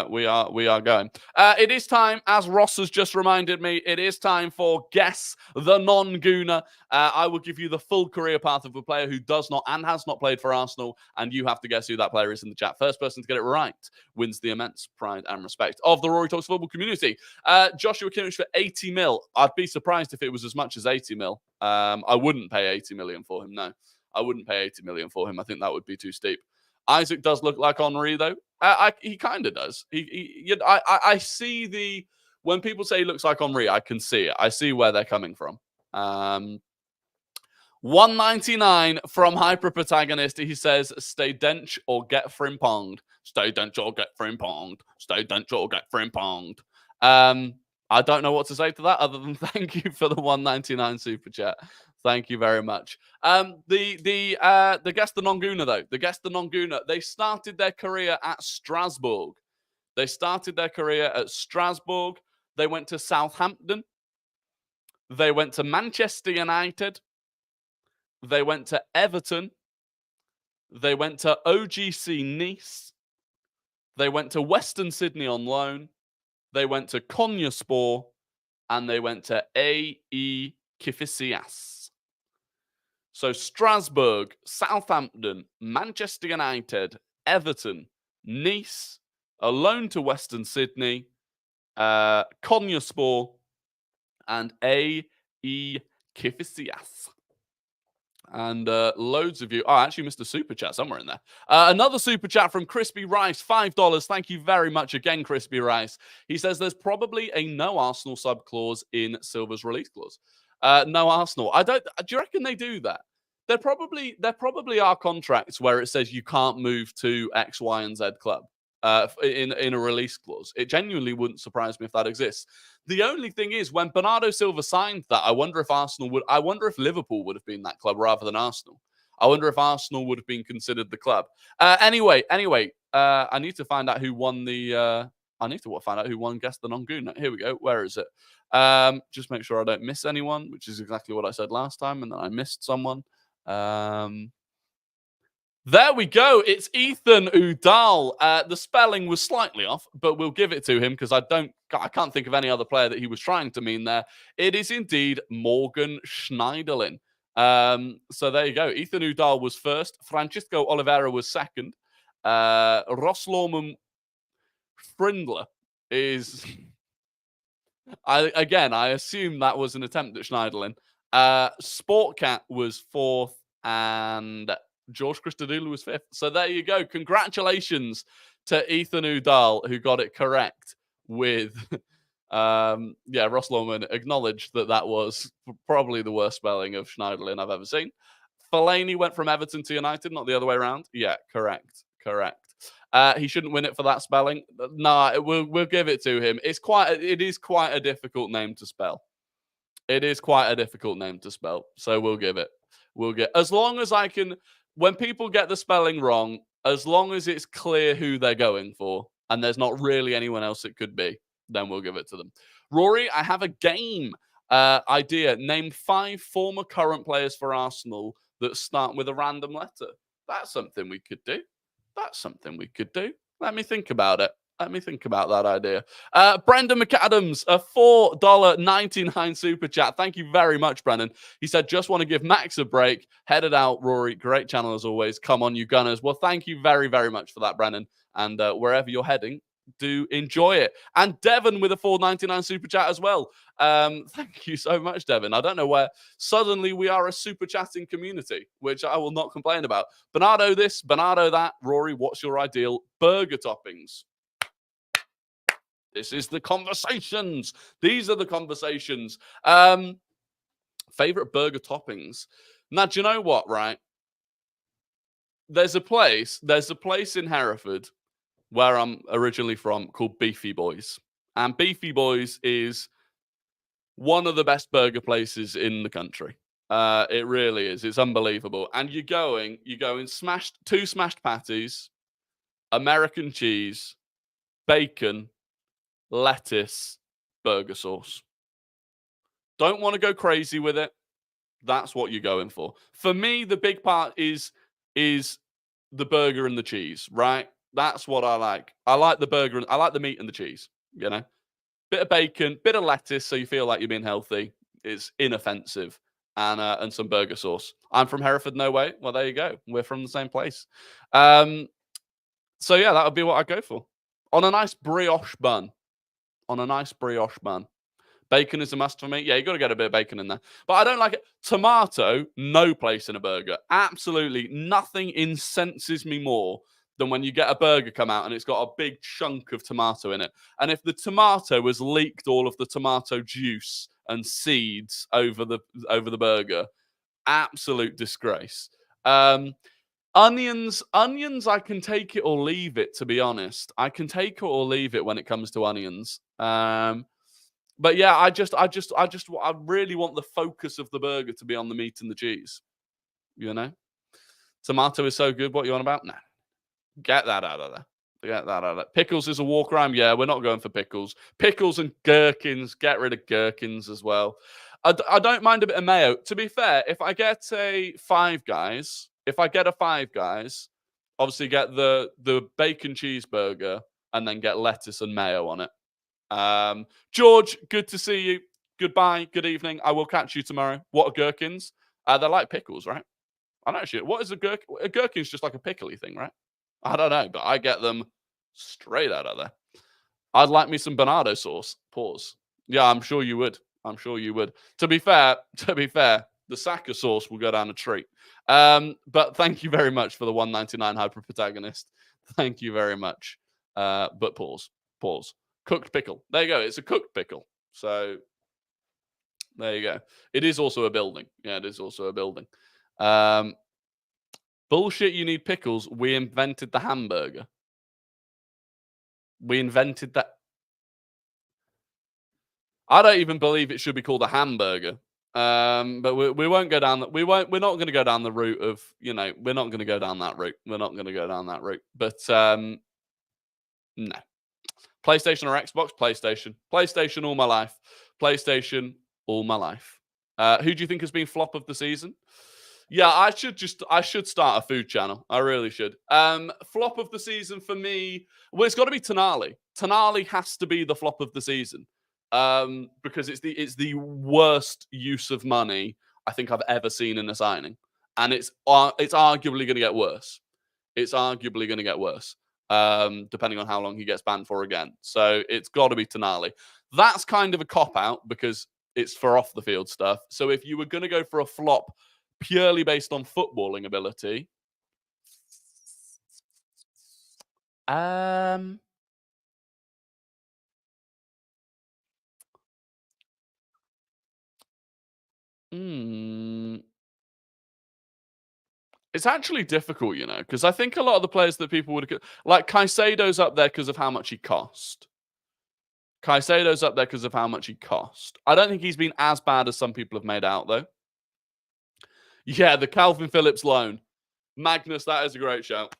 We are going. It is time, as Ross has just reminded me, it is time for Guess the Non-Gooner. I will give you the full career path of a player who does not and has not played for Arsenal, and you have to guess who that player is in the chat. First person to get it right wins the immense pride and respect of the Rory Talks Football community. Joshua Kimmich for 80 mil. I'd be surprised if it was as much as 80 mil. I wouldn't pay 80 million for him, no. I wouldn't pay 80 million for him. I think that would be too steep. Isaac does look like Henry, though. He kind of does. I see when people say he looks like Henry, I can see it. I see where they're coming from. 199 from Hyper Protagonist. He says, "Stay dench or get frimponged. Stay dench or get frimponged. Stay dench or get frimponged." I don't know what to say to that other than thank you for the 199 super chat. Thank you very much. The Gesta Nonguna, though. The Gesta Nonguna, they started their career at Strasbourg. They started their career at Strasbourg. They went to Southampton. They went to Manchester United. They went to Everton. They went to OGC Nice. They went to Western Sydney on loan. They went to Konyaspor. And they went to AE Kifisias. So Strasbourg, Southampton, Manchester United, Everton, Nice, a loan to Western Sydney, Konyaspor, and AE Kifisias. And loads of you. Oh, I actually missed a super chat somewhere in there. Another super chat from Crispy Rice, $5. Thank you very much again, Crispy Rice. He says there's probably a no Arsenal sub clause in Silva's release clause. No Arsenal. Do you reckon they do that? There probably are contracts where it says you can't move to X, Y, and Z club in a release clause. It genuinely wouldn't surprise me if that exists. The only thing is, when Bernardo Silva signed that, I wonder if Liverpool would have been that club rather than Arsenal. I wonder if Arsenal would have been considered the club. Anyway, I need to find out who won the. I need to find out who won Guess the Nonguna. Here we go. Where is it? Just make sure I don't miss anyone, which is exactly what I said last time, and then I missed someone. There we go. It's Ethan Udall. The spelling was slightly off, but we'll give it to him because I can't think of any other player that he was trying to mean there. It is indeed Morgan Schneiderlin. So there you go. Ethan Udall was first. Francisco Oliveira was second. Roslorman Frindler is... I assume that was an attempt at Schneiderlin. Sportcat was fourth, and George Christodoulou was fifth. So there you go. Congratulations to Ethan Udall, who got it correct with... Ross Lorman acknowledged that was probably the worst spelling of Schneiderlin I've ever seen. Fellaini went from Everton to United, not the other way around. Yeah, correct. He shouldn't win it for that spelling. Nah, we'll give it to him. It is quite a difficult name to spell. It is quite a difficult name to spell. So we'll give it. As long as I can, when people get the spelling wrong, as long as it's clear who they're going for and there's not really anyone else it could be, then we'll give it to them. Rory, I have a game idea. Name 5 former current players for Arsenal that start with a random letter. That's something we could do. Let me think about it. Let me think about that idea. Brendan McAdams, a $4.99 super chat. Thank you very much, Brendan. He said, just want to give Max a break. Headed out, Rory. Great channel as always. Come on, you Gunners. Well, thank you very, very much for that, Brendan. And wherever you're heading, do enjoy it. And Devon with a $4.99 super chat as well. Thank you so much, Devon. I don't know where suddenly we are a super chatting community, which I will not complain about. Bernardo this, Bernardo that. Rory, what's your ideal burger toppings? This is the conversations. These are the conversations. Favorite burger toppings. Now, do you know what, right? There's a place in Hereford where I'm originally from called Beefy Boys. And Beefy Boys is one of the best burger places in the country. It really is. It's unbelievable. And you're going two smashed patties, American cheese, bacon, lettuce, burger sauce. Don't want to go crazy with it. That's what you're going for. For me, the big part is the burger and the cheese, right? That's what I like. I like the burger. I like the meat and the cheese, you know? Bit of bacon, bit of lettuce so you feel like you're being healthy. It's inoffensive. And some burger sauce. I'm from Hereford, no way. Well, there you go. We're from the same place. So, yeah, that would be what I'd go for. On a nice brioche bun. Bacon is a must for me. Yeah, you got to get a bit of bacon in there. But I don't like it. Tomato, no place in a burger. Absolutely nothing incenses me more than when you get a burger come out and it's got a big chunk of tomato in it. And if the tomato has leaked all of the tomato juice and seeds over the burger, absolute disgrace. Onions, I can take it or leave it, to be honest. I can take it or leave it when it comes to onions. But yeah, I really want the focus of the burger to be on the meat and the cheese. You know, tomato is so good. What you on about? Nah, get that out of there. Get that out of there. Pickles is a walk around. Yeah, we're not going for pickles. Pickles and gherkins. Get rid of gherkins as well. I don't mind a bit of mayo. To be fair, if I get a Five Guys, obviously get the bacon cheeseburger and then get lettuce and mayo on it. George, good to see you. Goodbye. Good evening. I will catch you tomorrow. What are gherkins? They're like pickles, right? I don't actually. What is a gherkin? A gherkin's just like a pickly thing, right? I don't know, but I get them straight out of there. I'd like me some Bernardo sauce. Pause. Yeah, I'm sure you would. I'm sure you would. To be fair, the Saka sauce will go down a treat. But thank you very much for the 199 hyper protagonist. Thank you very much. But pause. Cooked pickle. There you go. It's a cooked pickle. So there you go. It is also a building. Yeah, it is also a building. Bullshit, you need pickles. We invented the hamburger. We invented that. I don't even believe it should be called a hamburger. But we won't go down that. We're not going to go down the route of, we're not going to go down that route. But no. PlayStation or Xbox? PlayStation. PlayStation all my life. PlayStation all my life. Who do you think has been flop of the season? Yeah, I should start a food channel. I really should. Flop of the season for me, well, it's got to be Tonali. Tonali has to be the flop of the season. Because it's the worst use of money I think I've ever seen in a signing. And it's arguably going to get worse. Depending on how long he gets banned for again. So it's got to be Tonali. That's kind of a cop-out because it's for off-the-field stuff. So if you were going to go for a flop purely based on footballing ability, it's actually difficult, because I think a lot of the players that people would like Caicedo's up there because of how much he cost. I don't think he's been as bad as some people have made out, though. Yeah, the Calvin Phillips loan. Magnus, that is a great shout.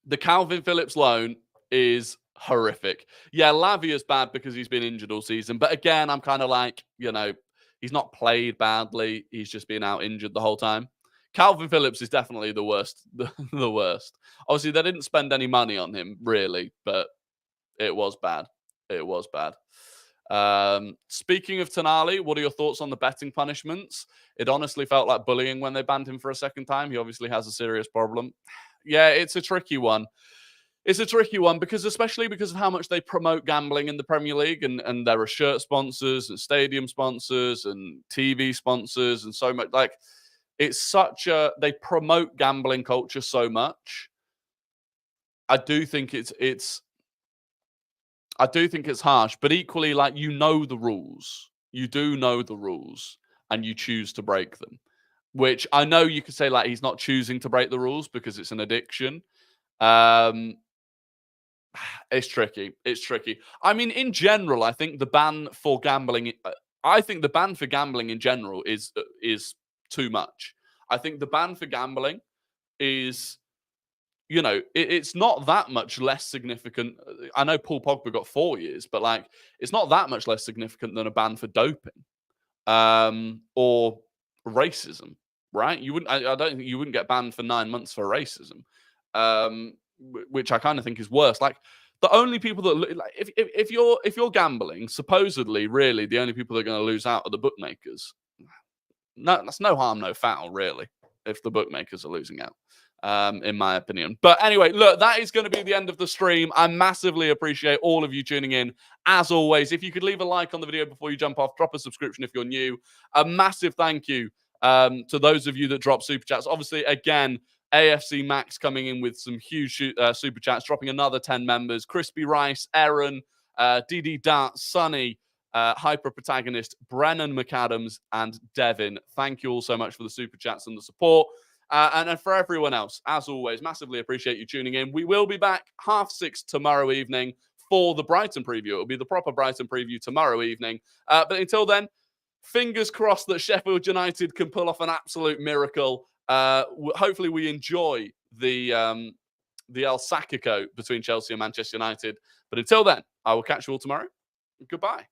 The Calvin Phillips loan is horrific. Yeah, Lavia's bad because he's been injured all season. But again, I'm kind of like, he's not played badly. He's just been out injured the whole time. Calvin Phillips is definitely the worst. The worst. Obviously, they didn't spend any money on him, really, but it was bad. Speaking of Tonali, what are your thoughts on the betting punishments? It honestly felt like bullying when they banned him for a second time. He obviously has a serious problem. Yeah, it's a tricky one. Especially because of how much they promote gambling in the Premier League, and there are shirt sponsors and stadium sponsors and TV sponsors and so much. Like, it's they promote gambling culture so much. I do think it's harsh, but equally, like, the rules. You do know the rules, and you choose to break them. Which I know you could say, like, he's not choosing to break the rules because it's an addiction. It's tricky. I mean, in general, I think the ban for gambling in general is too much. I think the ban for gambling is, it's not that much less significant. I know Paul Pogba got 4 years, but like, it's not that much less significant than a ban for doping, or racism, right? I don't think you wouldn't get banned for 9 months for racism, which I kind of think is worse. Like, the only people that, like, if you're gambling, supposedly, really, the only people that are going to lose out are the bookmakers. No, that's no harm, no foul, really, if the bookmakers are losing out. In my opinion. But anyway, look, that is going to be the end of the stream. I massively appreciate all of you tuning in. As always, if you could leave a like on the video before you jump off, drop a subscription if you're new. A massive thank you to those of you that drop super chats. Obviously, again, AFC Max coming in with some huge super chats, dropping another 10 members. Crispy Rice, Aaron, DD Dart, Sunny, Hyper Protagonist, Brennan McAdams, and Devin. Thank you all so much for the super chats and the support. And for everyone else, as always, massively appreciate you tuning in. We will be back 6:30 tomorrow evening. for the Brighton preview. It'll be the proper Brighton preview tomorrow evening. But until then, fingers crossed that Sheffield United can pull off an absolute miracle. Hopefully we enjoy the El Sacco between Chelsea and Manchester United. But until then, I will catch you all tomorrow. Goodbye.